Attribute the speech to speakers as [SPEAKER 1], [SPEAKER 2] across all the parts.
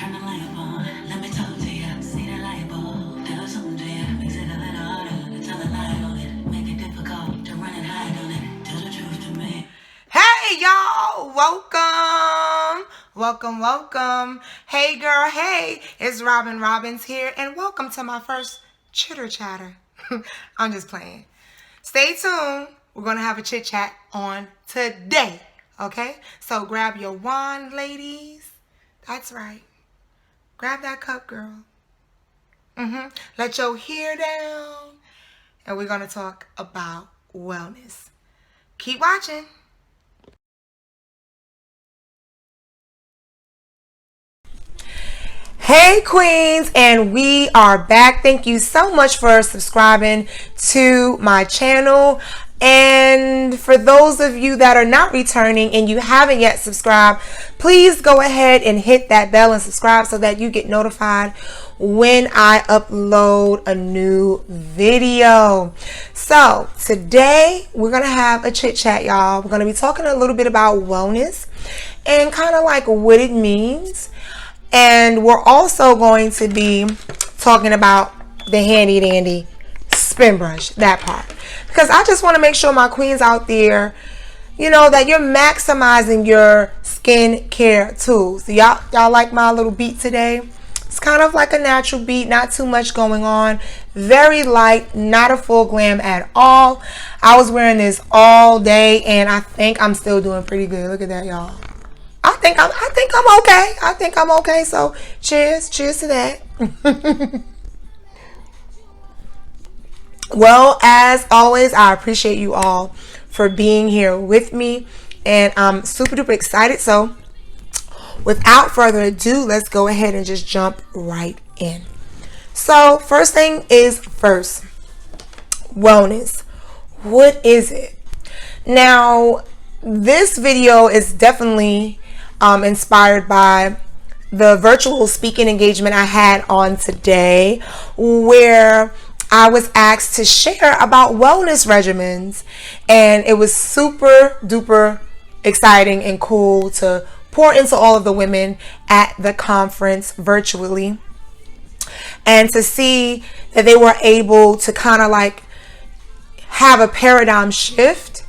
[SPEAKER 1] Turn the light up on. Let me talk to ya. See the light bulb. Tell something to ya. Mix it up in order. Tell the light on it. Make it difficult to run and hide on it. Tell the truth to me. Hey y'all, welcome. Hey girl, hey, it's Robbins here, and welcome to my first chitter chatter. I'm just playing. Stay tuned. We're gonna have a chit chat on today. Okay? So grab your wand, ladies. That's right. Grab that cup, girl. Let your hair down. And we're gonna talk about wellness. Keep watching. Hey queens, and we are back. Thank you so much for subscribing to my channel. And for those of you that are not returning and you haven't yet subscribed, please go ahead and hit that bell and subscribe so that you get notified when I upload a new video. So today we're gonna have a chit chat, y'all. We're gonna be talking a little bit about wellness and kind of like what it means. And we're also going to be talking about the handy dandy spin brush, that part. Because I just want to make sure my queens out there, you know, that you're maximizing your skincare tools. Y'all like my little beat today? It's kind of like a natural beat, not too much going on. Very light, not a full glam at all. I was wearing this all day and I think I'm still doing pretty good. Look at that, y'all. I think I'm okay. I think I'm okay. So cheers to that. Well, as always, I appreciate you all for being here with me, and I'm super duper excited. So without further ado, let's go ahead and just jump right in. So first thing is first, wellness. What is it? Now, this video is definitely inspired by the virtual speaking engagement I had on today, where I was asked to share about wellness regimens, and it was super duper exciting and cool to pour into all of the women at the conference virtually, and to see that they were able to kind of like have a paradigm shift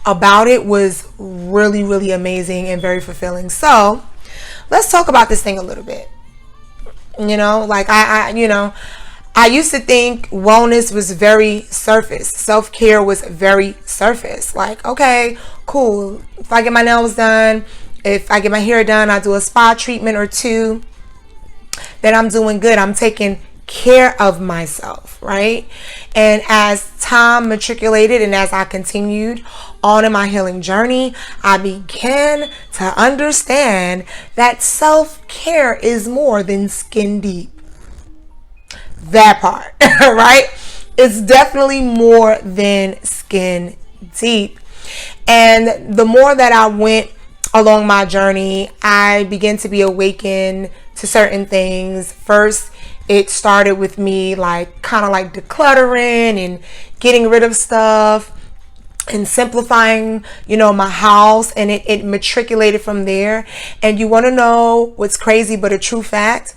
[SPEAKER 1] about it was really, really amazing and very fulfilling. So let's talk about this thing a little bit. You know, like I used to think wellness was very surface. Self-care was very surface. Like, okay, cool. If I get my nails done, if I get my hair done, I do a spa treatment or two, then I'm doing good. I'm taking care of myself, right? And as time matriculated and as I continued on in my healing journey, I began to understand that self-care is more than skin deep. That part, right? It's definitely more than skin deep. And the more that I went along my journey, I began to be awakened to certain things. First, it started with me like kind of like decluttering and getting rid of stuff and simplifying, you know, my house, and it matriculated from there. And you want to know what's crazy but a true fact?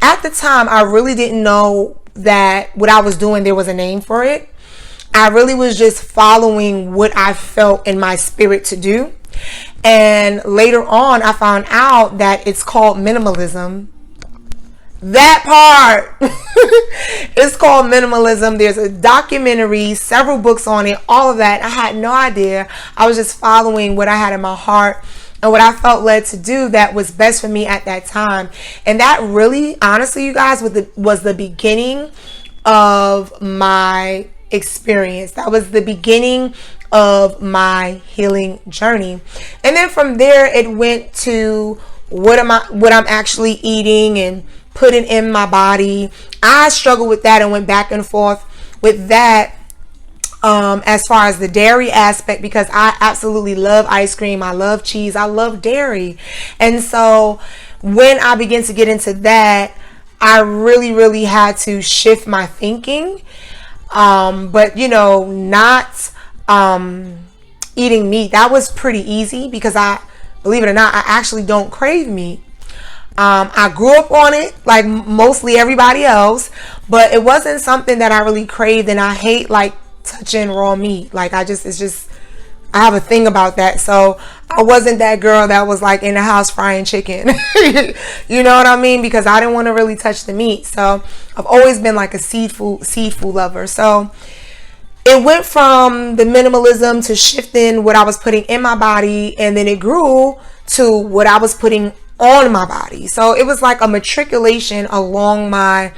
[SPEAKER 1] At the time, I really didn't know that what I was doing, there was a name for it. I really was just following what I felt in my spirit to do. And later on, I found out that it's called minimalism. That part. It's called minimalism. There's a documentary, several books on it, all of that. I had no idea. I was just following what I had in my heart and what I felt led to do that was best for me at that time. And that really, honestly, you guys, was the beginning of my experience. That was the beginning of my healing journey. And then from there, it went to what I'm actually eating and putting in my body. I struggled with that and went back and forth with that. As far as the dairy aspect, because I absolutely love ice cream, I love cheese, I love dairy. And so when I began to get into that, I really had to shift my thinking. But you know, not eating meat, that was pretty easy because believe it or not, I actually don't crave meat. I grew up on it like mostly everybody else, but it wasn't something that I really craved. And I hate like touching raw meat. Like I have a thing about that. So I wasn't that girl that was like in the house frying chicken. You know what I mean? Because I didn't want to really touch the meat. So I've always been like a seafood lover. So it went from the minimalism to shifting what I was putting in my body, and then it grew to what I was putting on my body. So it was like a matriculation along my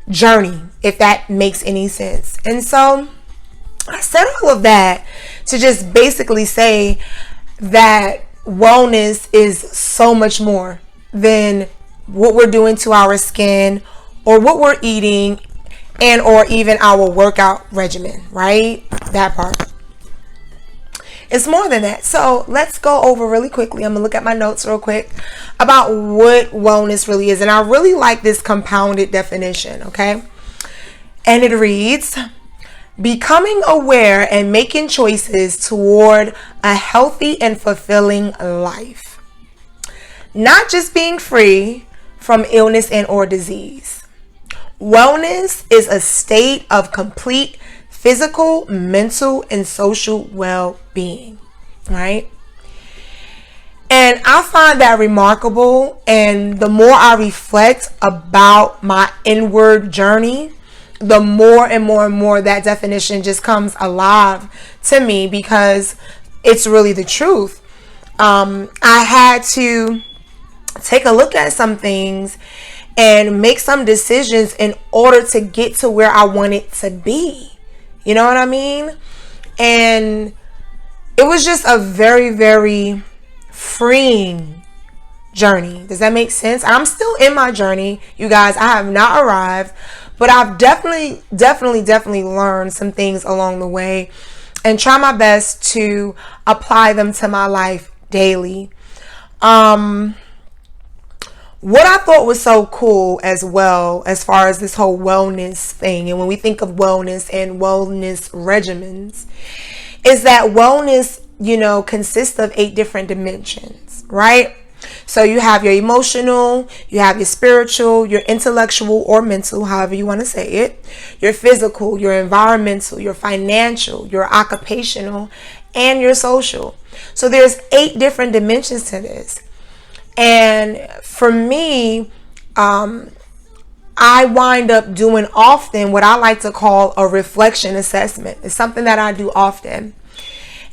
[SPEAKER 1] journey, if that makes any sense. And so I said all of that to just basically say that wellness is so much more than what we're doing to our skin or what we're eating and or even our workout regimen, right? That part. It's more than that. So let's go over really quickly. I'm gonna look at my notes real quick about what wellness really is. And I really like this compounded definition, okay? And it reads, becoming aware and making choices toward a healthy and fulfilling life. Not just being free from illness and or disease. Wellness is a state of complete physical, mental, and social well-being, right? And I find that remarkable. And the more I reflect about my inward journey, the more and more and more that definition just comes alive to me, because it's really the truth. I had to take a look at some things and make some decisions in order to get to where I want it to be. You know what I mean? And it was just a very, very freeing journey. Does that make sense? I'm still in my journey, you guys. I have not arrived, but I've definitely learned some things along the way and try my best to apply them to my life daily. What I thought was so cool as well, as far as this whole wellness thing, and when we think of wellness and wellness regimens, is that wellness, consists of 8 different dimensions, right? So you have your emotional, you have your spiritual, your intellectual or mental, however you want to say it, your physical, your environmental, your financial, your occupational, and your social. So there's 8 different dimensions to this. And for me, I wind up doing often what I like to call a reflection assessment. It's something that I do often.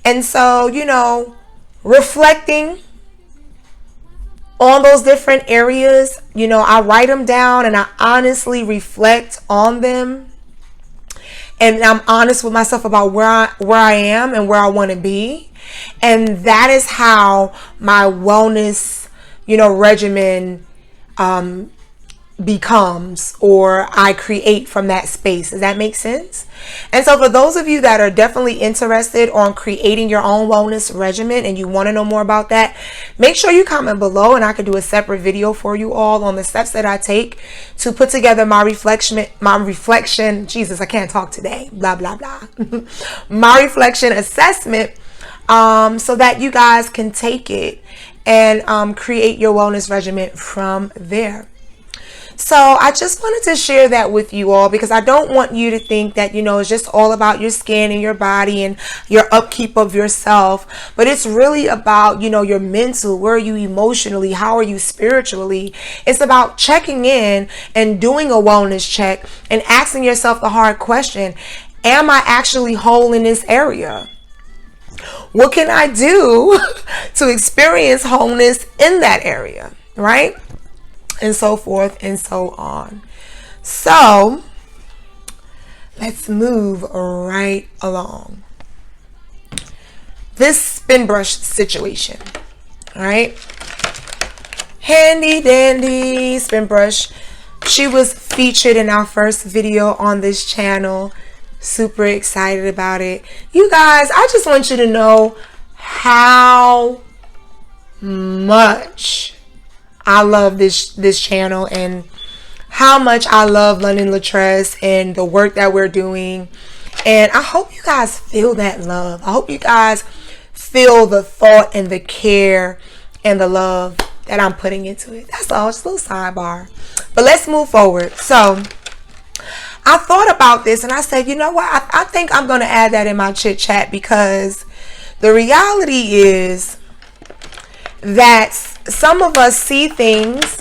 [SPEAKER 1] And so, reflecting on those different areas, I write them down and I honestly reflect on them. And I'm honest with myself about where I am and where I want to be. And that is how my wellness regimen becomes, or I create from that space. Does that make sense? And so for those of you that are definitely interested on creating your own wellness regimen and you want to know more about that, make sure you comment below and I could do a separate video for you all on the steps that I take to put together my reflection. Jesus, I can't talk today. Blah, blah, blah. My reflection assessment, so that you guys can take it and create your wellness regimen from there. So I just wanted to share that with you all, because I don't want you to think that, it's just all about your skin and your body and your upkeep of yourself. But it's really about, your mental. Where are you emotionally? How are you spiritually? It's about checking in and doing a wellness check and asking yourself the hard question: am I actually whole in this area? What can I do to experience wholeness in that area, right? And so forth and so on. So let's move right along. This spin brush situation, all right? Handy dandy spin brush. She was featured in our first video on this channel. Super excited about it. You guys, I just want you to know how much I love this channel and how much I love London Latress and the work that we're doing. And I hope you guys feel that love. I hope you guys feel the thought and the care and the love that I'm putting into it. That's all, just a little sidebar. But let's move forward. So I thought about this and I said, you know what? I think I'm going to add that in my chit chat, because the reality is that some of us see things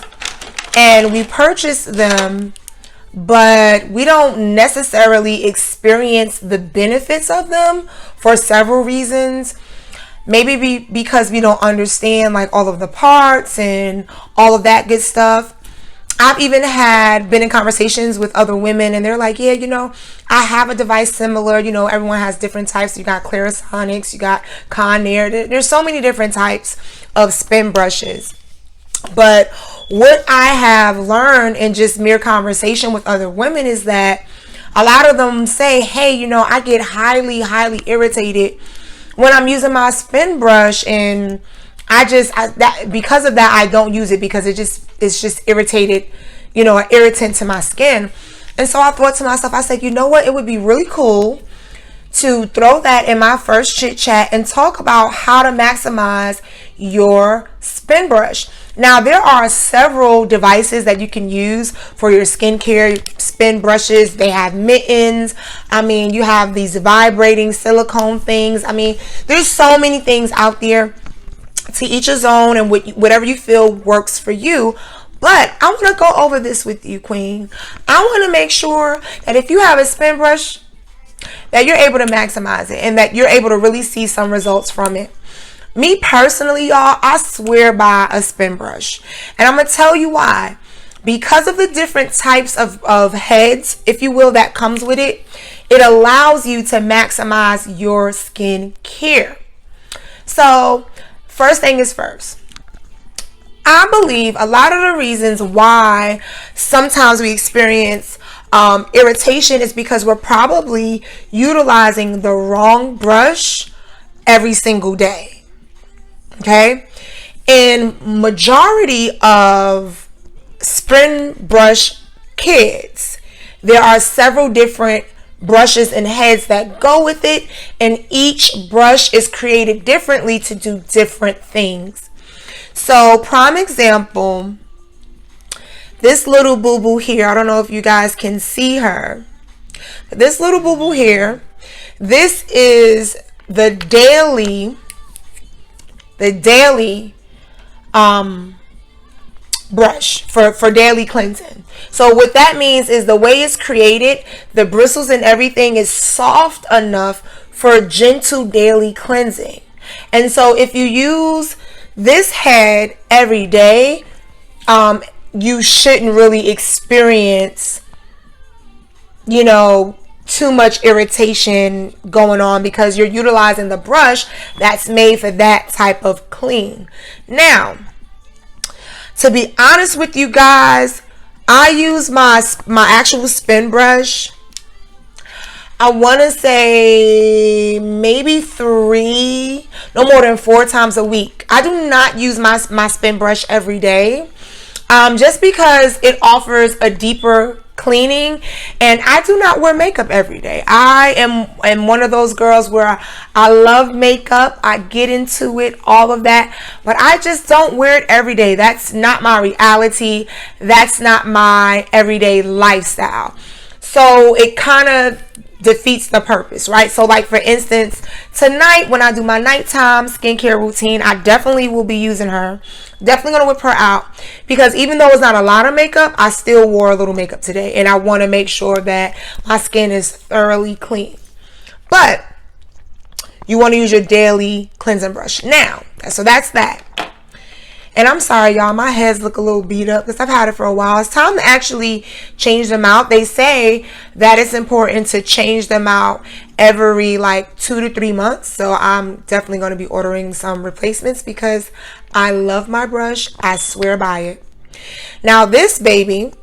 [SPEAKER 1] and we purchase them, but we don't necessarily experience the benefits of them for several reasons. Maybe because we don't understand like all of the parts and all of that good stuff. I've even been in conversations with other women and they're like, yeah, you know, I have a device similar. You know, everyone has different types. You got Clarisonics, you got Conair. There's so many different types of spin brushes. But what I have learned in just mere conversation with other women is that a lot of them say, hey, you know, I get highly irritated when I'm using my spin brush, and because of that, I don't use it because it's just irritated, you know, an irritant to my skin. And so I thought to myself, I said, you know what, it would be really cool to throw that in my first chit chat and talk about how to maximize your spin brush. Now, there are several devices that you can use for your skincare spin brushes. They have mittens. I mean, you have these vibrating silicone things. I mean, there's so many things out there. To each his own, and whatever you feel works for you. But I want to go over this with you, Queen. I want to make sure that if you have a spin brush, that you're able to maximize it and that you're able to really see some results from it. Me personally, y'all, I swear by a spin brush. And I'm going to tell you why. Because of the different types of heads, if you will, that comes with it, it allows you to maximize your skin care. So, first thing is first. I believe a lot of the reasons why sometimes we experience irritation is because we're probably utilizing the wrong brush every single day. Okay? In majority of spin brush kits, there are several different brushes and heads that go with it, and each brush is created differently to do different things. So, prime example, this little boo-boo here, I don't know if you guys can see her, but this little boo-boo here, this is the daily brush for daily cleansing. So what that means is the way it's created, the bristles and everything is soft enough for gentle daily cleansing. And so if you use this head every day, you shouldn't really experience, you know, too much irritation going on, because you're utilizing the brush that's made for that type of clean. Now, to be honest with you guys, I use my actual spin brush, I want to say maybe 3, no more than 4 times a week. I do not use my spin brush every day, just because it offers a deeper cleaning, and I do not wear makeup every day. I am one of those girls where I love makeup, I get into it, all of that, but I just don't wear it every day. That's not my reality. That's not my everyday lifestyle. So it kind of defeats the purpose, right? So like for instance, tonight when I do my nighttime skincare routine, I definitely will be using her. Definitely gonna whip her out, because even though it's not a lot of makeup, I still wore a little makeup today, and I want to make sure that my skin is thoroughly clean. But you want to use your daily cleansing brush. Now, so that's that. And I'm sorry, y'all, my heads look a little beat up because I've had it for a while. It's time to actually change them out. They say that it's important to change them out every like 2 to 3 months. So I'm definitely going to be ordering some replacements because I love my brush. I swear by it. Now this baby,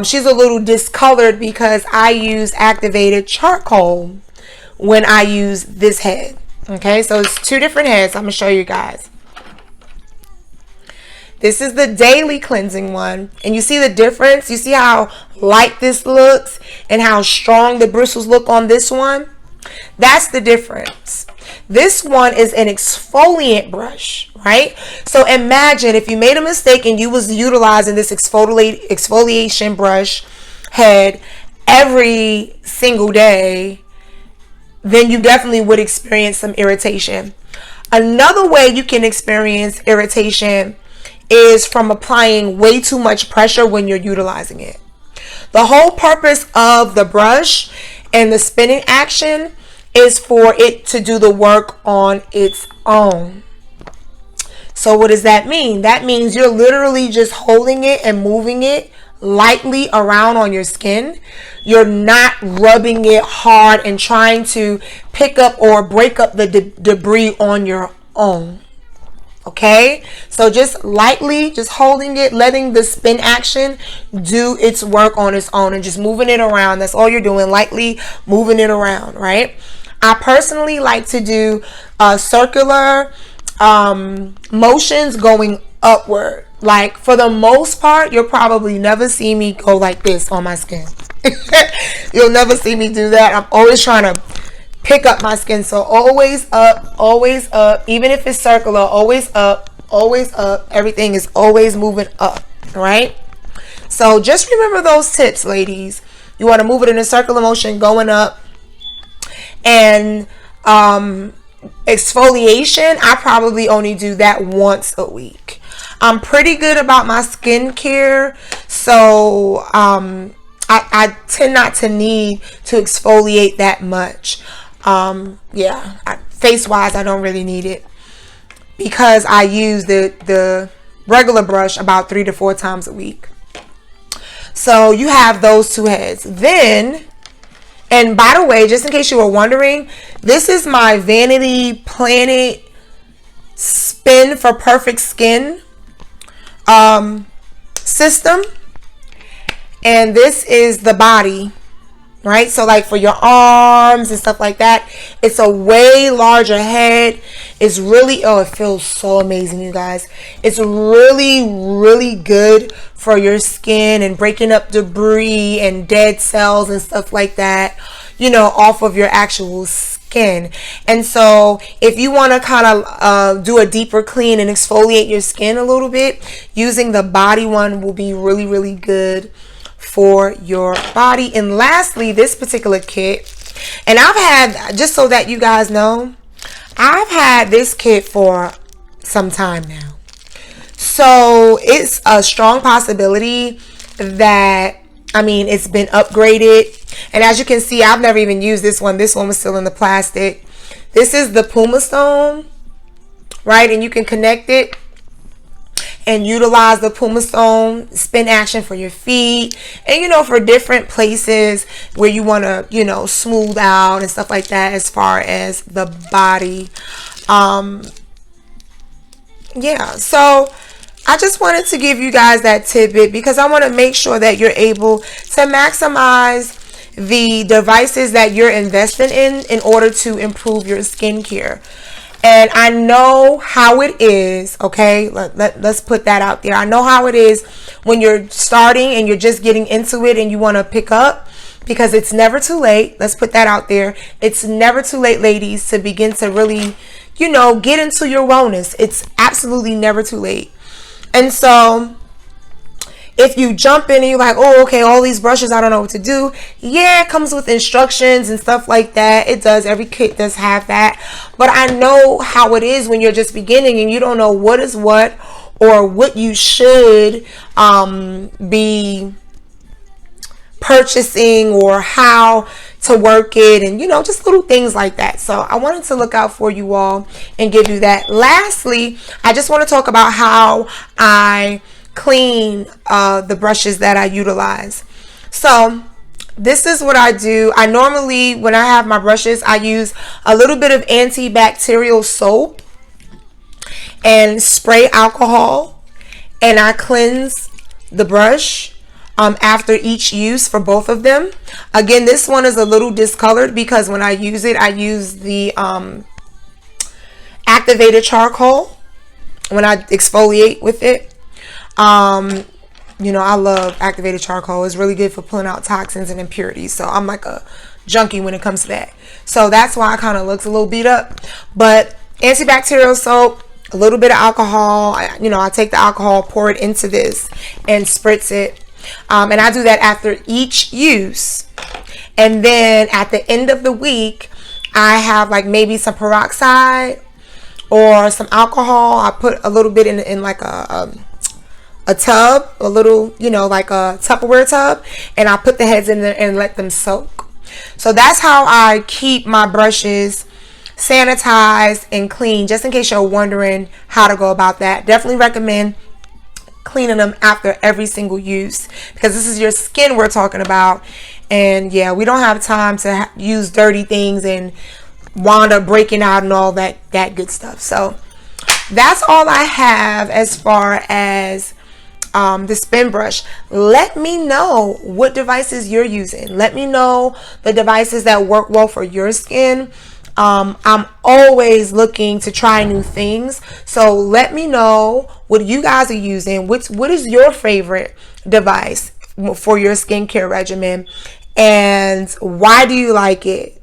[SPEAKER 1] she's a little discolored because I use activated charcoal when I use this head. Okay, so it's 2 different heads. I'm going to show you guys. This is the daily cleansing one. And you see the difference? You see how light this looks and how strong the bristles look on this one? That's the difference. This one is an exfoliant brush, right? So imagine if you made a mistake and you was utilizing this exfoliation brush head every single day, then you definitely would experience some irritation. Another way you can experience irritation is from applying way too much pressure when you're utilizing it. The whole purpose of the brush and the spinning action is for it to do the work on its own. So what does that mean? That means you're literally just holding it and moving it lightly around on your skin. You're not rubbing it hard and trying to pick up or break up the debris on your own. Okay, so just lightly, just holding it, letting the spin action do its work on its own and just moving it around. That's all you're doing, lightly moving it around, right? I personally like to do circular motions going upward. Like, for the most part, you'll probably never see me go like this on my skin. You'll never see me do that. I'm always trying to pick up my skin. So always up, even if it's circular, always up. Everything is always moving up, right? So just remember those tips, ladies. You want to move it in a circular motion going up. And exfoliation, I probably only do that once a week. I'm pretty good about my skincare, so I tend not to need to exfoliate that much. Yeah, face wise, I don't really need it because I use the regular brush about 3 to 4 times a week. So you have those two heads. Then, and by the way, just in case you were wondering, this is my Vanity Planet Spin for Perfect Skin system, and this is the body, right? So like for your arms and stuff like that, it's a way larger head. It's really, oh, it feels so amazing, you guys. It's really good for your skin and breaking up debris and dead cells and stuff like that, you know, off of your actual skin. And so if you want to kind of do a deeper clean and exfoliate your skin a little bit, using the body one will be really good for your body. And lastly, this particular kit, and I've had, just so that you guys know, I've had this kit for some time now, so it's a strong possibility that, I mean, it's been upgraded. And as you can see, I've never even used this one. This one was still in the plastic. This is the Puma Stone, right? And you can connect it and utilize the Puma Stone spin action for your feet, and, you know, for different places where you want to, you know, smooth out and stuff like that as far as the body. Yeah, so I just wanted to give you guys that tidbit because I want to make sure that you're able to maximize the devices that you're investing in order to improve your skincare. And I know how it is, okay? Let's put that out there. I know how it is when you're starting and you're just getting into it and you want to pick up, because it's never too late. Let's put that out there. It's never too late, ladies, to begin to really, you know, get into your wellness. It's absolutely never too late. And so if you jump in and you're like, oh, okay, all these brushes, I don't know what to do. Yeah, it comes with instructions and stuff like that. It does. Every kit does have that. But I know how it is when you're just beginning and you don't know what is what or what you should be purchasing or how to work it, and, you know, just little things like that. So I wanted to look out for you all and give you that. Lastly, I just want to talk about how I clean the brushes that I utilize. So this is what I do. I normally, when I have my brushes, I use a little bit of antibacterial soap and spray alcohol, and I cleanse the brush after each use for both of them. Again, this one is a little discolored because when I use it, I use the activated charcoal when I exfoliate with it. You know, I love activated charcoal. It's really good for pulling out toxins and impurities. So I'm like a junkie when it comes to that. So that's why it kind of looks a little beat up. But antibacterial soap, a little bit of alcohol. I take the alcohol, pour it into this, and spritz it. And I do that after each use. And then at the end of the week, I have like maybe some peroxide or some alcohol. I put a little bit in like a tub, a little, like a Tupperware tub, and I put the heads in there and let them soak. So that's how I keep my brushes sanitized and clean, just in case you're wondering how to go about that. Definitely recommend cleaning them after every single use, because this is your skin we're talking about. And yeah, we don't have time to use dirty things and wind up breaking out and all that good stuff. So that's all I have as far as the spin brush. Let me know what devices you're using. Let me know the devices that work well for your skin. I'm always looking to try new things, so let me know what you guys are using. What is your favorite device for your skincare regimen, and why do you like it,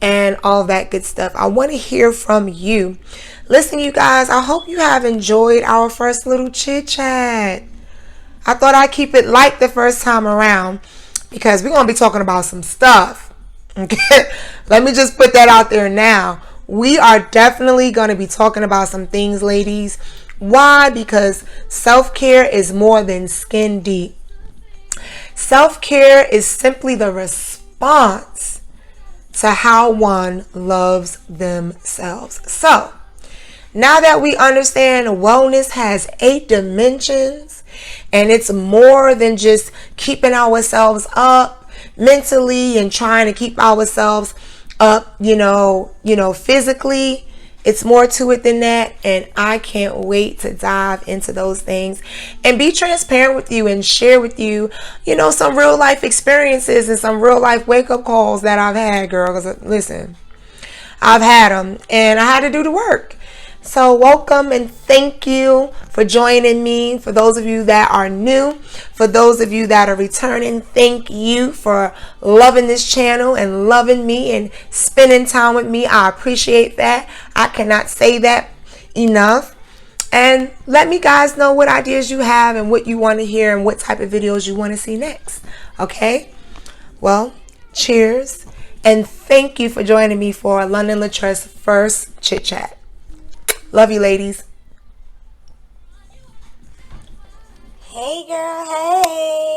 [SPEAKER 1] and all that good stuff. I want to hear from you. Listen, you guys, I hope you have enjoyed our first little chit chat. I thought I'd keep it light the first time around, because we're going to be talking about some stuff. Okay, let me just put that out there now. We are definitely going to be talking about some things, ladies. Why? Because self-care is more than skin deep. Self-care is simply the response to how one loves themselves. So, now that we understand wellness has 8 dimensions, and it's more than just keeping ourselves up mentally and trying to keep ourselves up, physically. It's more to it than that, and I can't wait to dive into those things and be transparent with you and share with you, some real life experiences and some real life wake up calls that I've had, girl. 'Cause listen, I've had them and I had to do the work. So welcome and thank you for joining me. For those of you that are new, for those of you that are returning, thank you for loving this channel and loving me and spending time with me. I appreciate that. I cannot say that enough. And let me guys know what ideas you have and what you want to hear and what type of videos you want to see next. Okay? Well, cheers. And thank you for joining me for London Latrell's first Chit Chat. Love you, ladies. Hey, girl. Hey.